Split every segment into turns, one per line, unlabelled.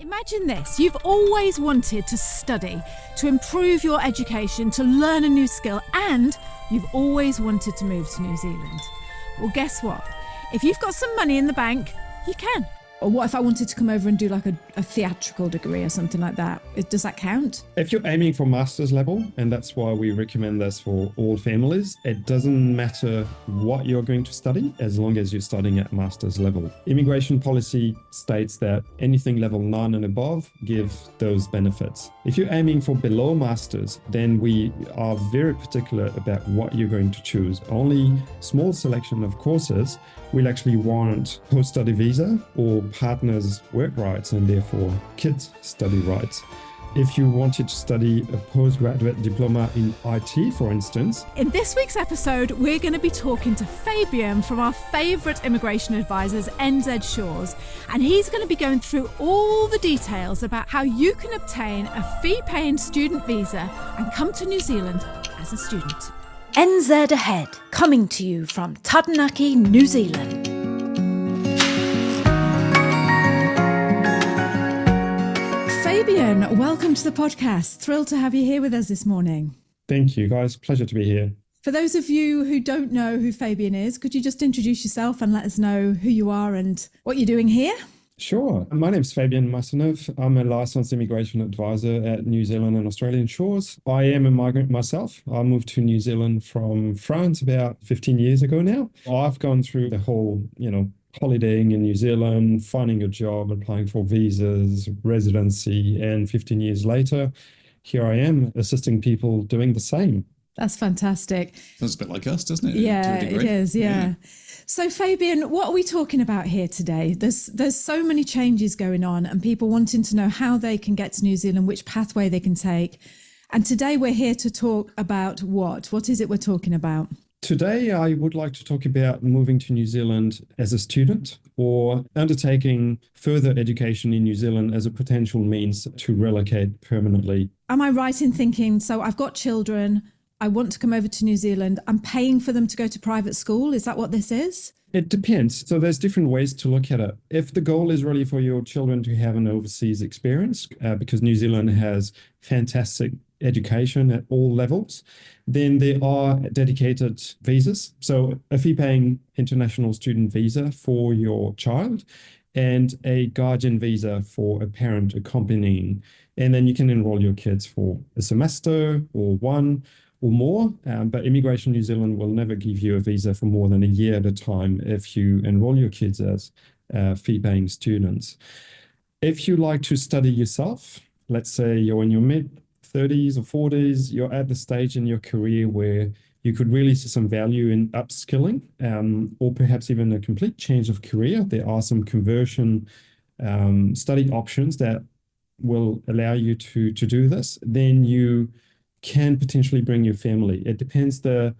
Imagine this, you've always wanted to study, to improve your education, to learn a new skill, and you've always wanted to move to New Zealand. Well, guess what? If you've got some money in the bank, you can. Or what if I wanted to come over and do like a theatrical degree or something like that? Does that count?
If you're aiming for master's level, and that's why we recommend this for all families, it doesn't matter what you're going to study as long as you're studying at master's level. Immigration policy states that anything level 9 and above gives those benefits. If you're aiming for below master's, then we are very particular about what you're going to choose. Only small selection of courses will actually warrant post-study visa or partners' work rights and therefore kids' study rights. If you wanted to study a postgraduate diploma in IT, for instance.
In this week's episode, we're going to be talking to Fabien from our favourite immigration advisors, NZ Shores, and he's going to be going through all the details about how you can obtain a fee-paying student visa and come to New Zealand as a student.
NZ Ahead, coming to you from Taranaki, New Zealand.
Fabien, welcome to the podcast. Thrilled to have you here with us this morning.
Thank you, guys. Pleasure to be here.
For those of you who don't know who Fabien is, could you just introduce yourself and let us know who you are and what you're doing here?
Sure. My name's Fabien Masonov. I'm a licensed immigration advisor at New Zealand and Australian Shores. I am a migrant myself. I moved to New Zealand from France about 15 years ago now. I've gone through the whole, holidaying in New Zealand, finding a job, applying for visas, residency, and 15 years later, here I am assisting people doing the same.
That's fantastic.
Sounds a bit like us, doesn't it?
Yeah, it is, yeah. So Fabien, what are we talking about here today? There's so many changes going on and people wanting to know how they can get to New Zealand, which pathway they can take. And today we're here to talk about what? What is it we're talking about?
Today, I would like to talk about moving to New Zealand as a student or undertaking further education in New Zealand as a potential means to relocate permanently.
Am I right in thinking, so I've got children, I want to come over to New Zealand, I'm paying for them to go to private school? Is that what this is?
It depends. So there's different ways to look at it. If the goal is really for your children to have an overseas experience, because New Zealand has fantastic education at all levels, then there are dedicated visas. So a fee-paying international student visa for your child and a guardian visa for a parent accompanying. And then you can enroll your kids for a semester or one or more, but Immigration New Zealand will never give you a visa for more than a year at a time if you enroll your kids as fee-paying students. If you like to study yourself, let's say you're in your mid-30s or 40s, you're at the stage in your career where you could really see some value in upskilling or perhaps even a complete change of career. There are some conversion study options that will allow you to do this. Then you can potentially bring your family. It depends the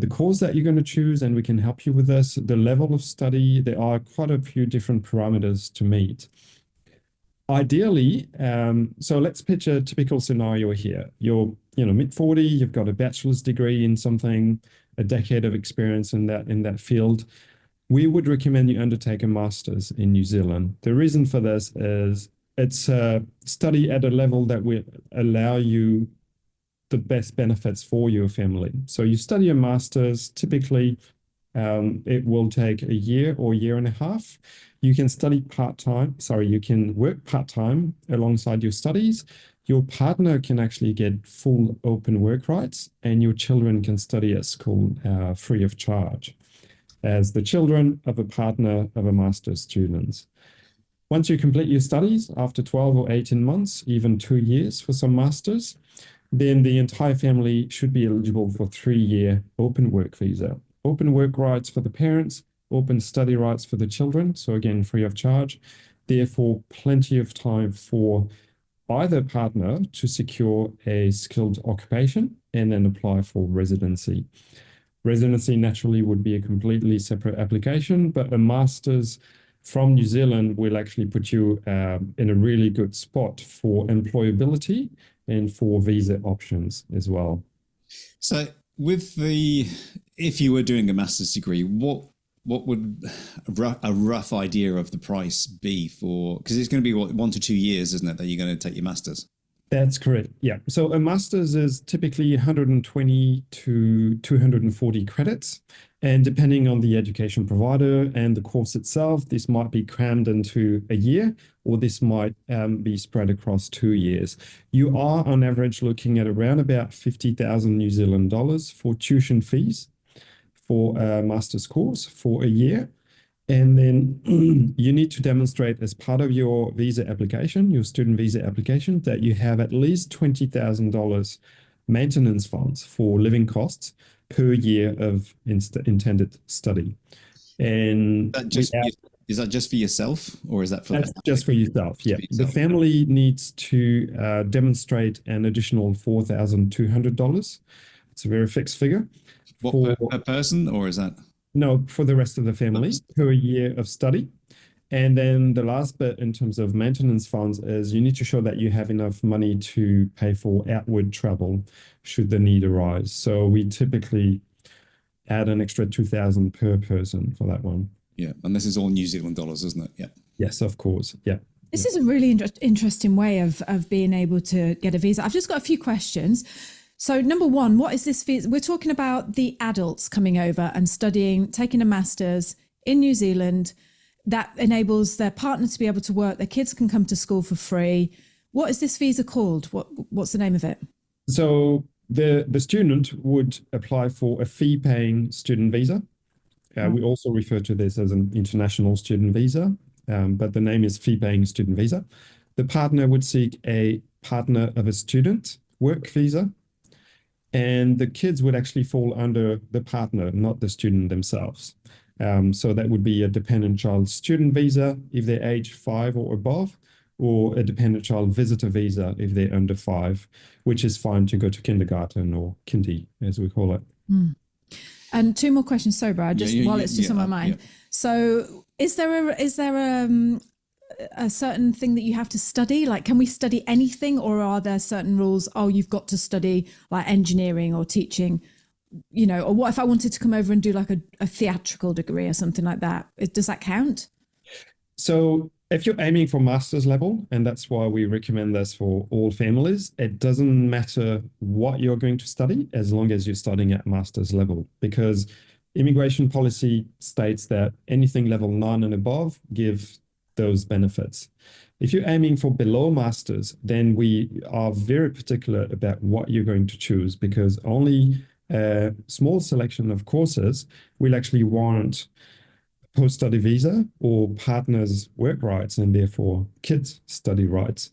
course that you're going to choose, and we can help you with this. The level of study, there are quite a few different parameters to meet. Ideally, so let's picture a typical scenario here. You're mid-40, you've got a bachelor's degree in something, a decade of experience in that field. We would recommend you undertake a master's in New Zealand. The reason for this is it's a study at a level that will allow you the best benefits for your family. So you study a master's, typically it will take a year or year and a half. You can you can work part-time alongside your studies. Your partner can actually get full open work rights, and your children can study at school free of charge as the children of a partner of a master's student. Once you complete your studies, after 12 or 18 months, even 2 years for some masters, then the entire family should be eligible for 3-year open work visa. Open work rights for the parents, open study rights for the children, so again, free of charge. Therefore, plenty of time for either partner to secure a skilled occupation and then apply for residency. Residency naturally would be a completely separate application, but a master's from New Zealand will actually put you in a really good spot for employability and for visa options as well.
So if you were doing a master's degree, what what would a rough idea of the price be for? Because it's going to be what, 1 to 2 years, isn't it, that you're going to take your masters?
That's correct. Yeah. So a master's is typically 120 to 240 credits. And depending on the education provider and the course itself, this might be crammed into a year, or this might be spread across 2 years. You are on average looking at around about 50,000 New Zealand dollars for tuition fees for a master's course for a year. And then you need to demonstrate as part of your visa application, your student visa application, that you have at least $20,000 maintenance funds for living costs per year of intended study. And
Is that just for yourself, or is that for
that's just for yourself? Yeah. The family needs to demonstrate an additional $4,200. It's a very fixed figure.
What, per person, or is that?
No, for the rest of the family per year of study. And then the last bit in terms of maintenance funds is you need to show that you have enough money to pay for outward travel should the need arise. So we typically add an extra 2,000 per person for that one.
Yeah, and this is all New Zealand dollars, isn't it? Yeah.
Yes, of course. Yeah.
This is a really interesting way of being able to get a visa. I've just got a few questions. So number one, what is this visa? We're talking about the adults coming over and studying, taking a master's in New Zealand that enables their partner to be able to work. Their kids can come to school for free. What is this visa called? What's the name of it?
So the student would apply for a fee-paying student visa. We also refer to this as an international student visa, but the name is fee-paying student visa. The partner would seek a partner of a student work visa, and the kids would actually fall under the partner, not the student themselves. So that would be a dependent child student visa if they're age 5 or above, or a dependent child visitor visa if they're under 5, which is fine to go to kindergarten or kindy, as we call it.
Mm. And two more questions, sorry, Brad, while it's just on my mind. Yeah. So is there a certain thing that you have to study? Like, can we study anything, or are there certain rules? Oh, you've got to study like engineering or teaching, you know, or what if I wanted to come over and do like a theatrical degree or something like that? Does that count?
So if you're aiming for master's level, and that's why we recommend this for all families, it doesn't matter what you're going to study as long as you're studying at master's level, because immigration policy states that anything level 9 and above give those benefits. If you're aiming for below masters, then we are very particular about what you're going to choose, because only a small selection of courses will actually warrant post-study visa or partners' work rights and therefore kids' study rights.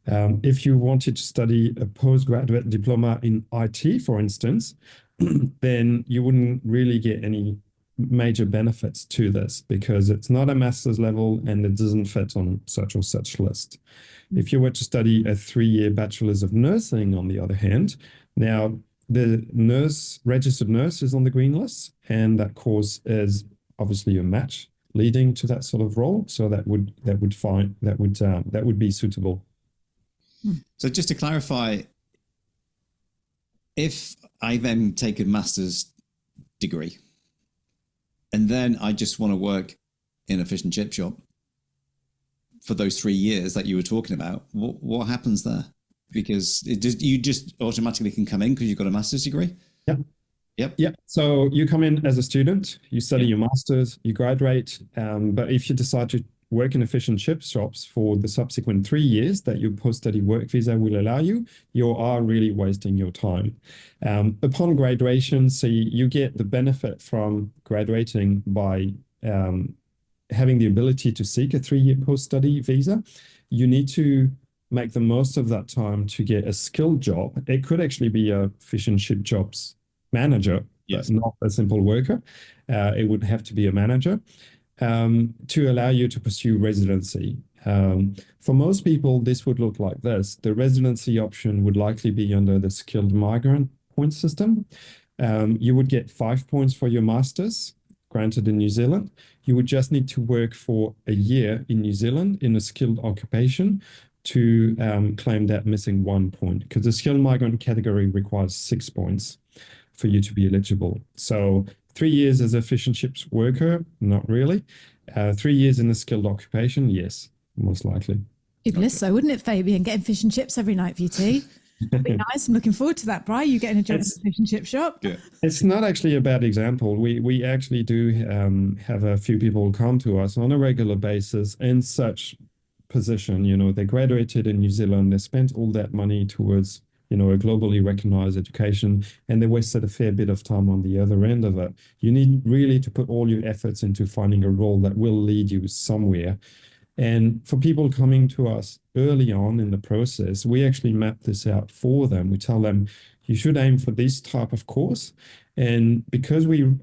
If you wanted to study a postgraduate diploma in IT, for instance, then you wouldn't really get any major benefits to this because it's not a master's level and it doesn't fit on such or such list. If you were to study a 3-year bachelor's of nursing, on the other hand, now the registered nurse is on the green list, and that course is obviously a match leading to that sort of role. So that would be suitable.
So just to clarify, if I then take a master's degree and then I just want to work in a fish and chip shop for those 3 years that you were talking about, what happens there? Because you just automatically can come in because you've got a master's degree? Yep.
So you come in as a student, you study your master's, you graduate, but if you decide to work in a fish and chip shops for the subsequent 3 years that your post-study work visa will allow you, you are really wasting your time. Upon graduation, so you get the benefit from graduating by having the ability to seek a 3-year post-study visa. You need to make the most of that time to get a skilled job. It could actually be a fish and chip jobs manager, but not a simple worker. It would have to be a manager to allow you to pursue residency. For most people, this would look like this. The residency option would likely be under the skilled migrant point system. You would get 5 points for your master's, granted in New Zealand. You would just need to work for a year in New Zealand in a skilled occupation to claim that missing 1 point, because the skilled migrant category requires 6 points for you to be eligible. So 3 years as a fish and chips worker, not really. 3 years in a skilled occupation, yes, most likely.
Fabulous, so wouldn't it, Fabien, getting fish and chips every night for your tea? That'd be nice. I'm looking forward to that, Bri. You getting a job in the fish and chip shop?
Yeah.
It's not actually a bad example. We actually do have a few people come to us on a regular basis in such position. They graduated in New Zealand, they spent all that money towards a globally recognized education, and they wasted a fair bit of time on the other end of it. You need really to put all your efforts into finding a role that will lead you somewhere. And for people coming to us early on in the process, we actually map this out for them. We tell them, you should aim for this type of course. And because we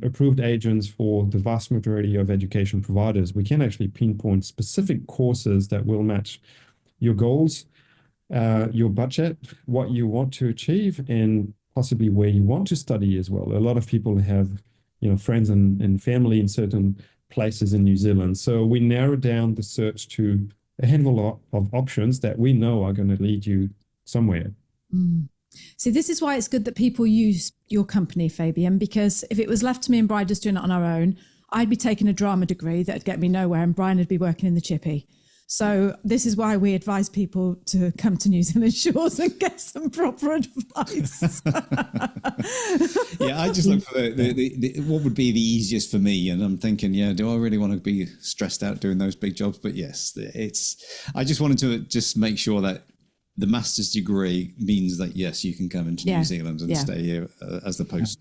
approved agents for the vast majority of education providers, we can actually pinpoint specific courses that will match your goals, your budget, what you want to achieve, and possibly where you want to study as well. A lot of people have, friends and family in certain places in New Zealand. So we narrow down the search to a handful of options that we know are going to lead you somewhere.
So this is why it's good that people use your company, Fabien, because if it was left to me and Brian just doing it on our own, I'd be taking a drama degree that'd get me nowhere, and Brian would be working in the chippy. So this is why we advise people to come to New Zealand Shores and get some proper advice.
Yeah, I just look for the what would be the easiest for me, and I'm thinking, do I really want to be stressed out doing those big jobs? But yes, I just wanted to just make sure that the master's degree means that yes, you can come into New Zealand and stay here as a post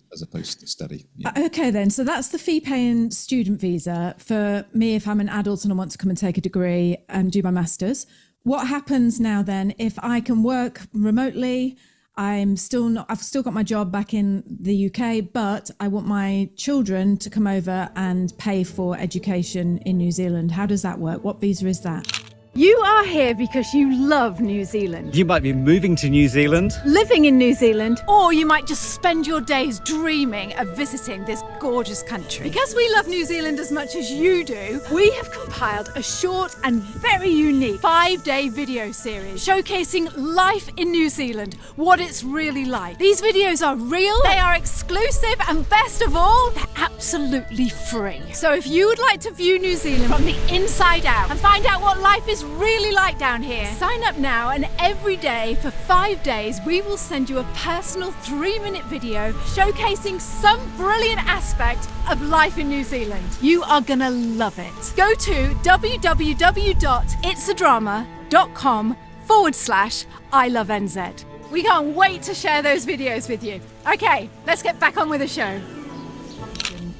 study. Yeah.
Okay, then. So that's the fee-paying student visa for me if I'm an adult and I want to come and take a degree and do my master's. What happens now then if I can work remotely? I've still got my job back in the UK, but I want my children to come over and pay for education in New Zealand. How does that work? What visa is that?
You are here because you love New Zealand.
You might be moving to New Zealand.
Living in New Zealand.
Or you might just spend your days dreaming of visiting this gorgeous country.
Because we love New Zealand as much as you do, we have compiled a short and very unique 5-day video series showcasing life in New Zealand, what it's really like. These videos are real, they are exclusive, and best of all, they're absolutely free. So if you would like to view New Zealand from the inside out and find out what life is really like down here, sign up now, and every day for 5 days we will send you a personal 3-minute video showcasing some brilliant aspect of life in New Zealand. You are gonna love it. Go to www.itsadrama.com/ILoveNZ. We can't wait to share those videos with you. Okay, let's get back on with the show.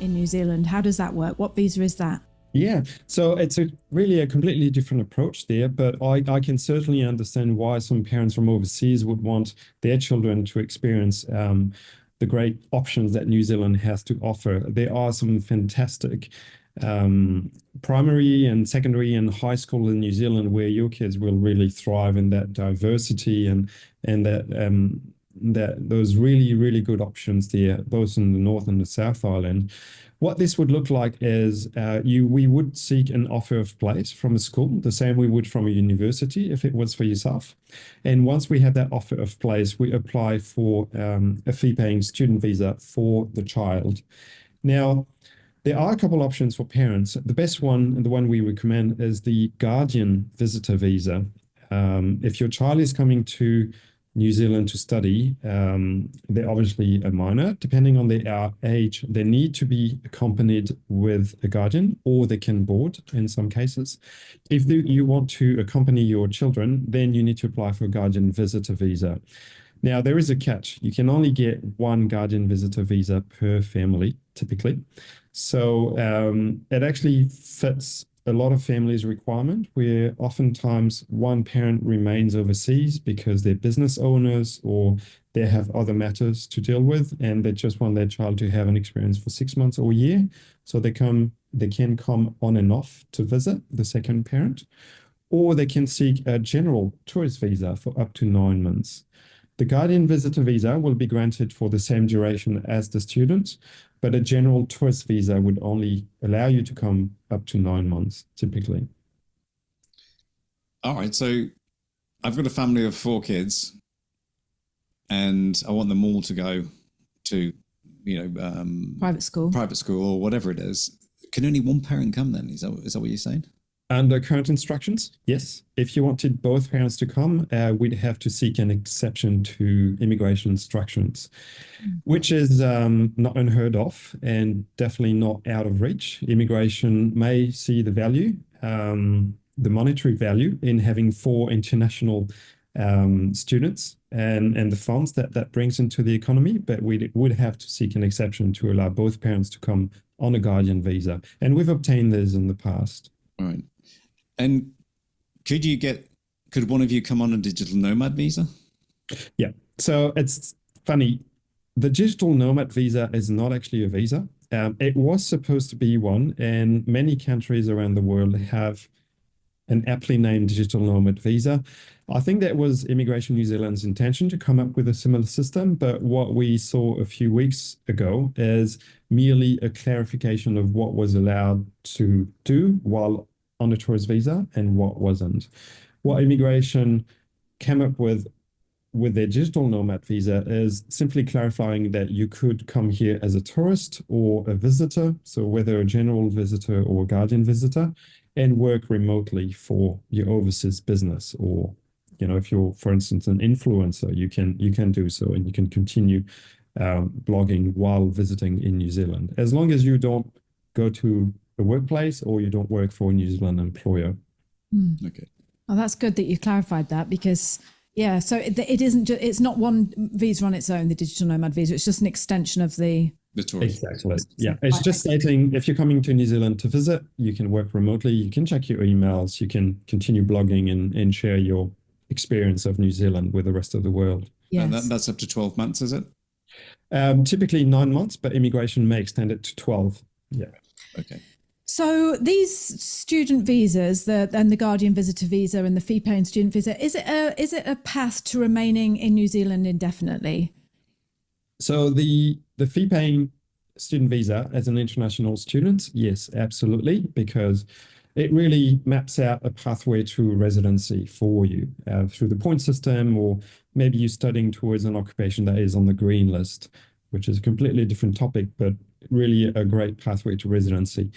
In New Zealand, how does that work? What visa is that?
Yeah, so it's really a completely different approach there, but I can certainly understand why some parents from overseas would want their children to experience the great options that New Zealand has to offer. There are some fantastic primary and secondary and high school in New Zealand where your kids will really thrive in that diversity and that those really, really good options there, both in the North and the South Island. What this would look like is we would seek an offer of place from a school, the same we would from a university if it was for yourself. And once we have that offer of place, we apply for a fee-paying student visa for the child. Now, there are a couple options for parents. The best one, and the one we recommend, is the guardian visitor visa. If your child is coming to New Zealand to study, they're obviously a minor. Depending on their age, they need to be accompanied with a guardian, or they can board in some cases. If you want to accompany your children, then you need to apply for a guardian visitor visa. Now, there is a catch. You can only get one guardian visitor visa per family, typically. So it actually fits a lot of families' requirement, where oftentimes one parent remains overseas because they're business owners or they have other matters to deal with, and they just want their child to have an experience for 6 months or a year. So they can come on and off to visit the second parent, or they can seek a general tourist visa for up to 9 months. The guardian visitor visa will be granted for the same duration as the student, but a general tourist visa would only allow you to come up to 9 months, typically.
All right, so I've got a family of 4 kids, and I want them all to go to
Private school
or whatever it is, can only one parent come then? Is that what you're saying?
Under current instructions, yes. If you wanted both parents to come, we'd have to seek an exception to immigration instructions, which is not unheard of and definitely not out of reach. Immigration may see the value, the monetary value in having 4 international students and the funds that brings into the economy, but we would have to seek an exception to allow both parents to come on a guardian visa. And we've obtained this in the past.
All right. And could one of you come on a digital nomad visa?
Yeah. So it's funny. The digital nomad visa is not actually a visa. It was supposed to be one, and many countries around the world have an aptly named digital nomad visa. I think that was Immigration New Zealand's intention to come up with a similar system, but what we saw a few weeks ago is merely a clarification of what was allowed to do while on a tourist visa and what wasn't. What immigration came up with their digital nomad visa is simply clarifying that you could come here as a tourist or a visitor, so whether a general visitor or a guardian visitor, and work remotely for your overseas business. Or, if you're, for instance, an influencer, you can do so, and you can continue blogging while visiting in New Zealand, as long as you don't go to a workplace or you don't work for a New Zealand employer.
Okay. Oh, that's good that you clarified that, because so it isn't it's not one visa on its own, the digital nomad visa. It's just an extension of the tourist.
Exactly. Yeah. It's just stating if you're coming to New Zealand to visit, you can work remotely, you can check your emails, you can continue blogging and share your experience of New Zealand with the rest of the world.
Yes. And that's up to 12 months, is it?
Typically 9 months, but immigration may extend it to 12. Yeah.
Okay.
So these student visas, and the guardian visitor visa and the fee-paying student visa, is it a path to remaining in New Zealand indefinitely?
So the fee-paying student visa as an international student, yes, absolutely, because it really maps out a pathway to residency for you through the point system, or maybe you're studying towards an occupation that is on the green list, which is a completely different topic, but really a great pathway to residency.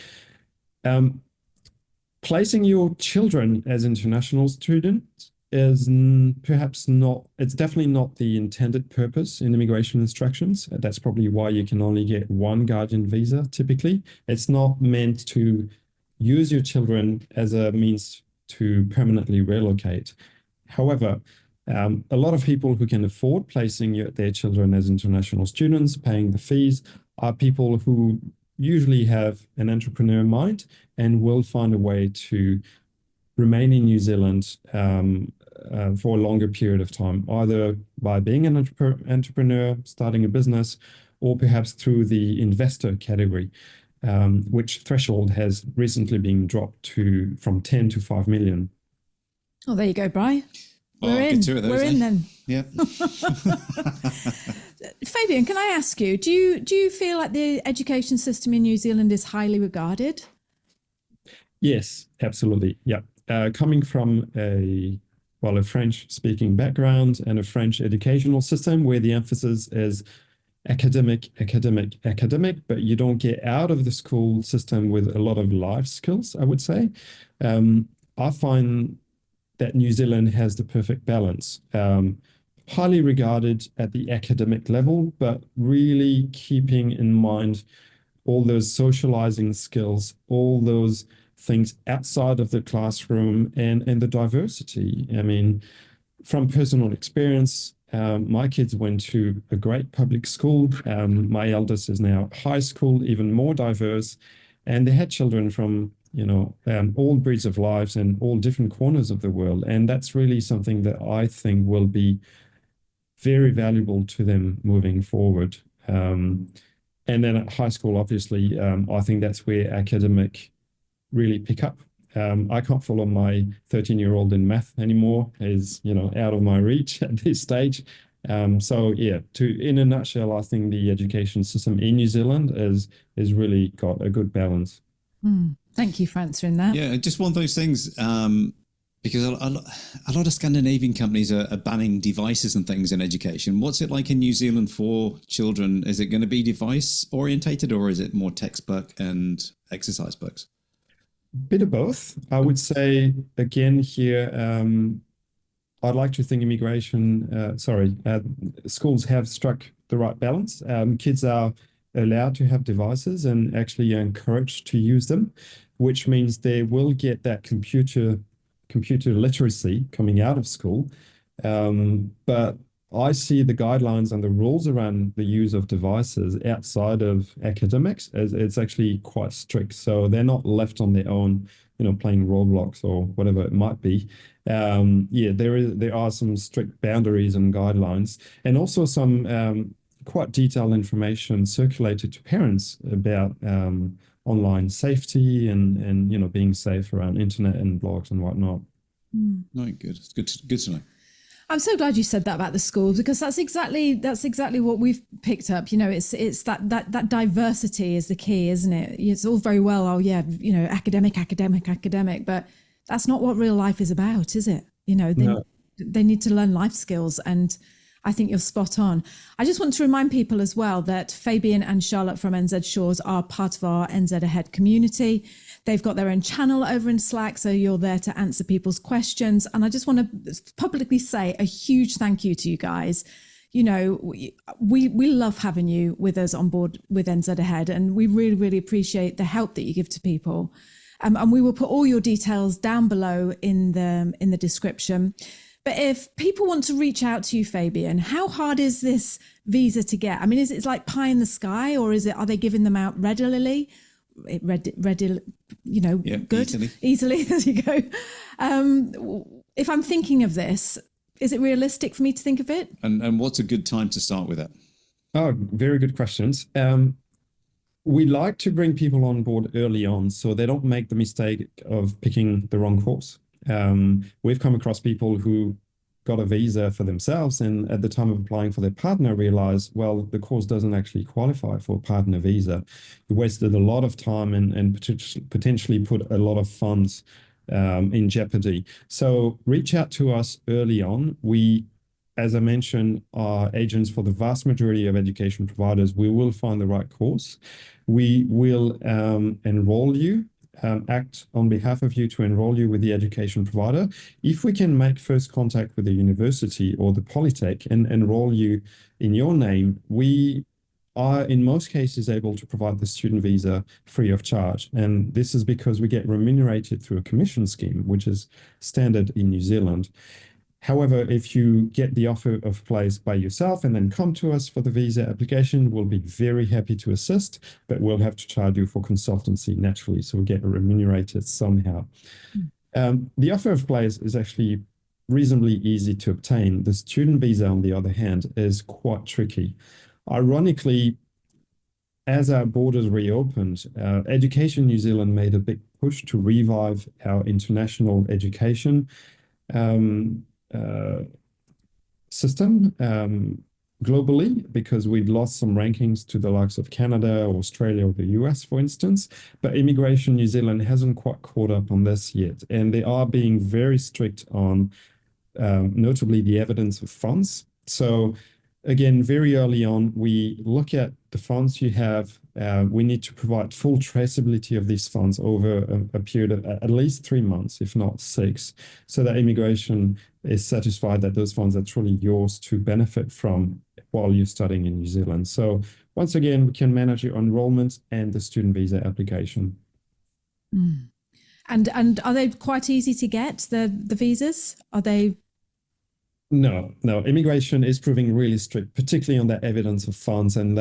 Placing your children as international students is perhaps not, it's definitely not the intended purpose in immigration instructions. That's probably why you can only get one guardian visa typically. It's not meant to use your children as a means to permanently relocate. However, a lot of people who can afford placing their children as international students, paying the fees, are people who usually have an entrepreneur mind and will find a way to remain in New Zealand for a longer period of time, either by being an entrepreneur, starting a business, or perhaps through the investor category, which threshold has recently been dropped from 10 to 5 million.
Oh, there you go, Bri.
We're in.
We're in then.
Yeah.
Fabien, can I ask you, do you feel like the education system in New Zealand is highly regarded?
Yes, absolutely. Yeah. Coming from a French-speaking background and a French educational system where the emphasis is academic, but you don't get out of the school system with a lot of life skills, I would say. I find that New Zealand has the perfect balance. Highly regarded at the academic level, but really keeping in mind all those socializing skills, all those things outside of the classroom, and the diversity. I mean, from personal experience, my kids went to a great public school. My eldest is now high school, even more diverse, and they had children from all breeds of lives and all different corners of the world. And that's really something that I think will be very valuable to them moving forward. And then at high school, obviously, I think that's where academic really pick up. I can't follow my 13-year-old in math anymore. Is out of my reach at this stage. So yeah, in a nutshell, I think the education system in New Zealand is really got a good balance.
Thank you for answering that.
Yeah, just one of those things. Because a lot of Scandinavian companies are banning devices and things in education. What's it like in New Zealand for children? Is it going to be device orientated, or is it more textbook and exercise books?
Bit of both. I would say, again, here, I'd like to think schools have struck the right balance. Kids are allowed to have devices and actually are encouraged to use them, which means they will get that computer literacy coming out of school. But I see the guidelines and the rules around the use of devices outside of academics as it's actually quite strict. So they're not left on their own, playing Roblox or whatever it might be. There are some strict boundaries and guidelines, and also some quite detailed information circulated to parents about online safety and being safe around internet and blogs and whatnot.
No, good. It's good to know.
I'm so glad you said that about the schools, because that's exactly what we've picked up. It's that diversity is the key, isn't it? It's all very well, academic, but that's not what real life is about, is it? They need to learn life skills, and I think you're spot on. I just want to remind people as well that Fabien and Charlotte from NZ Shores are part of our NZ Ahead community. They've got their own channel over in Slack, so you're there to answer people's questions. And I just want to publicly say a huge thank you to you guys. We love having you with us on board with NZ Ahead, and we really, really appreciate the help that you give to people. And we will put all your details down below in the description. But if people want to reach out to you, Fabien, how hard is this visa to get? I mean, is it like pie in the sky, or are they giving them out readily? Good, easily. There you go. If I'm thinking of this, is it realistic for me to think of it?
And what's a good time to start with it?
Oh, very good questions. We like to bring people on board early on so they don't make the mistake of picking the wrong course. We've come across people who got a visa for themselves and at the time of applying for their partner realized, well, the course doesn't actually qualify for a partner visa. We wasted a lot of time and potentially put a lot of funds in jeopardy. So reach out to us early on. We, as I mentioned, are agents for the vast majority of education providers. We will find the right course. We will enroll you. Act on behalf of you to enroll you with the education provider. If we can make first contact with the university or the Polytech and enroll you in your name, we are in most cases able to provide the student visa free of charge. And this is because we get remunerated through a commission scheme, which is standard in New Zealand. However, if you get the offer of place by yourself and then come to us for the visa application, we'll be very happy to assist, but we'll have to charge you for consultancy naturally, so we get remunerated somehow. The offer of place is actually reasonably easy to obtain. The student visa, on the other hand, is quite tricky. Ironically, as our borders reopened, Education New Zealand made a big push to revive our international education system globally, because we'd lost some rankings to the likes of Canada or Australia or the US, for instance. But Immigration New Zealand hasn't quite caught up on this yet. And they are being very strict on notably the evidence of funds. So again, very early on, we look at the funds you have. We need to provide full traceability of these funds over a period of at least 3 months, if not 6, so that immigration is satisfied that those funds are truly yours to benefit from while you're studying in New Zealand. So once again, we can manage your enrollment and the student visa application.
And are they quite easy to get, the visas? Are they?
No. Immigration is proving really strict, particularly on that evidence of funds and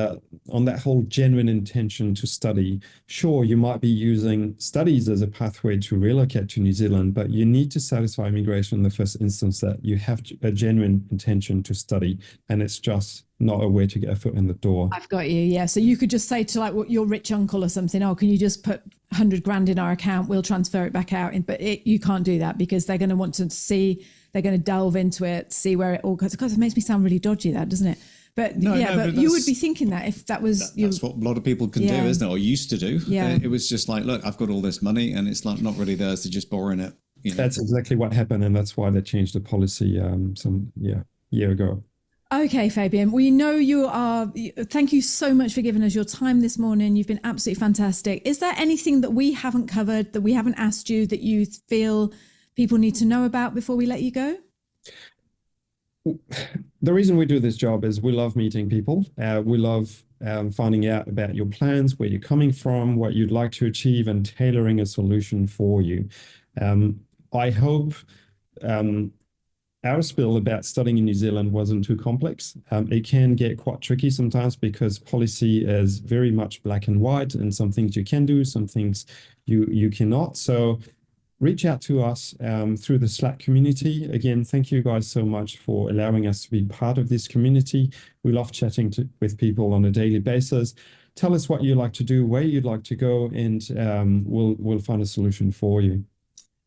on that whole genuine intention to study. Sure, you might be using studies as a pathway to relocate to New Zealand, but you need to satisfy immigration in the first instance that you have a genuine intention to study, and it's just not a way to get a foot in the door.
I've got you, yeah. So you could just say to like your rich uncle or something, oh, can you just put 100 grand in our account? We'll transfer it back out. But you can't do that, because they're going to want to see. They're going to delve into it, see where it all goes. Because it makes me sound really dodgy, that, doesn't it? But but you would be thinking that if that was...
That's what a lot of people can do, isn't it? Or used to do.
Yeah.
It was just like, look, I've got all this money and it's like not really theirs, they're just borrowing it
That's exactly what happened, and that's why they changed the policy year ago.
Okay, Fabien, we know you are. Thank you so much for giving us your time this morning. You've been absolutely fantastic. Is there anything that we haven't covered, that we haven't asked you, that you feel people need to know about before we let you go?
The reason we do this job is we love meeting people. We love finding out about your plans, where you're coming from, what you'd like to achieve, and tailoring a solution for you. I hope our spiel about studying in New Zealand wasn't too complex. It can get quite tricky sometimes because policy is very much black and white, and some things you can do, some things you cannot. So reach out to us through the Slack community. Again, thank you guys so much for allowing us to be part of this community. We love chatting with people on a daily basis. Tell us what you'd like to do, where you'd like to go, and we'll find a solution for you.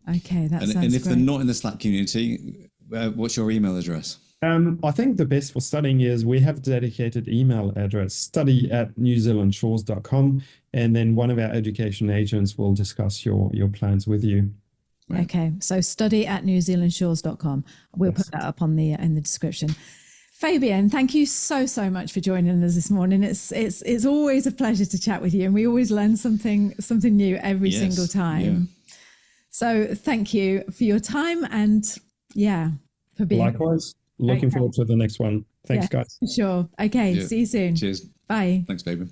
Okay, that sounds great.
And if they're not in the Slack community, what's your email address?
I think the best for studying is we have a dedicated email address, study@newzealandshores.com, and then one of our education agents will discuss your plans with you.
Right. Okay, so study@newzealandshores.com. We'll put that up on in the description. Fabien, thank you so much for joining us this morning. It's always a pleasure to chat with you, and we always learn something new every single time. Yeah. So thank you for your time, and for being
likewise. Looking forward to the next one. Thanks, guys.
Sure. Okay. See you soon.
Cheers.
Bye.
Thanks, baby.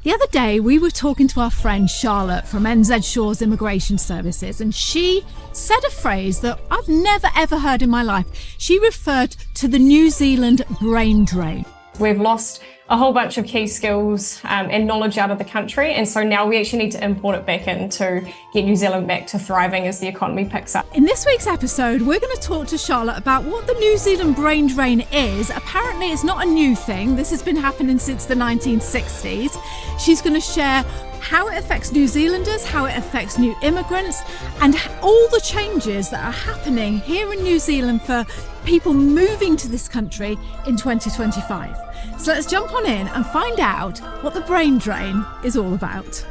The other day, we were talking to our friend Charlotte from NZ Shores Immigration Services, and she said a phrase that I've never ever heard in my life. She referred to the New Zealand brain drain.
We've lost a whole bunch of key skills and knowledge out of the country, and so now we actually need to import it back in to get New Zealand back to thriving as the economy picks up.
In this week's episode, we're going to talk to Charlotte about what the New Zealand brain drain is. Apparently it's not a new thing. This has been happening since the 1960s. She's going to share how it affects New Zealanders, how it affects new immigrants, and all the changes that are happening here in New Zealand for people moving to this country in 2025. So let's jump on in and find out what the brain drain is all about.